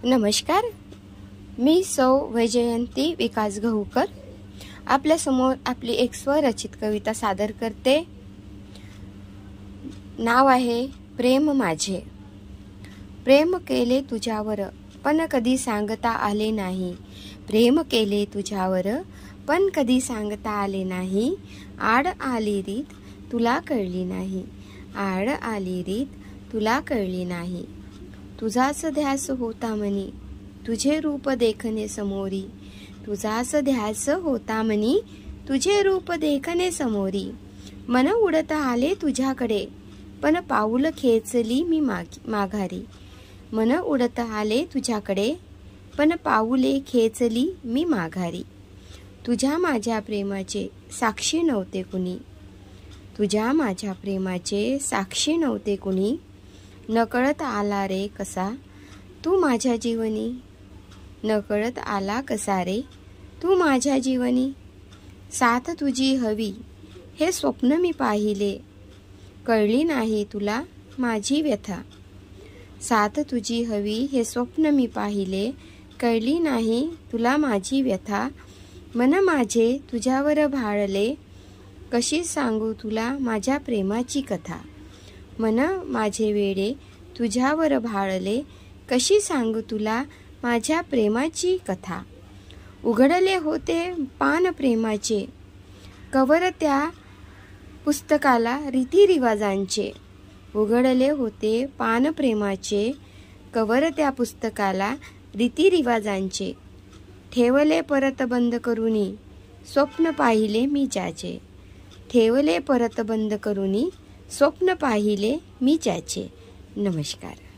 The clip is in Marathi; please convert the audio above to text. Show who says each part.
Speaker 1: नमस्कार, मी सौ वैजयंती विकास गहूकर आपल्या समोर आपली एक स्वरचित कविता सादर करते। नाव आहे प्रेम माझे। प्रेम केले तुझ्यावर पण कधी सांगता आले नाही। प्रेम केले तुझ्यावर पण कधी सांगता आले नाही। आड आली रीत तुला कळली नाही। आड आली रीत तुला कळली नाही। तुझाच ध्यास होता मनी तुझे रूप देखणे समोरी। तुझाच ध्यास होता मनी तुझे रूप देखणे समोरी। मन उडत आले तुझ्याकडे पण पाऊल खेचली मी माघारी। मन उडत आले तुझ्याकडे पण पाऊले खेचली मी माघारी। तुझ्या माझ्या प्रेमाचे साक्षी नव्हते कुणी। तुझ्या माझ्या प्रेमाचे साक्षी नव्हते कुणी। नकळत आला रे कसा तू माझ्या जीवनी। नकळत आला कसा रे तू माझ्या जीवनी। साथ तुझी हवी हे स्वप्न मी पाहिले कळली नाही तुला माझी व्यथा। साथ तुझी हवी हे स्वप्न मी पाहिले कळली नाही तुला माझी व्यथा। मन माझे तुझ्यावर भाळले कशी सांगू तुला माझ्या प्रेमाची कथा। मन माझे वेडे तुझ्यावर भाळले कशी सांगू तुला माझ्या प्रेमाची कथा। उघडले होते पान प्रेमाचे कवर त्या पुस्तकाला रीतिरिवाजांचे। उघडले होते पान प्रेमाचे कवर त्या पुस्तकाला रीतिरिवाजांचे। ठेवले परत बंद करूनी स्वप्न पाहिले मी ज्याचे। ठेवले परत बंद करूनी स्वप्न पाहिले मी ज्याचे। नमस्कार।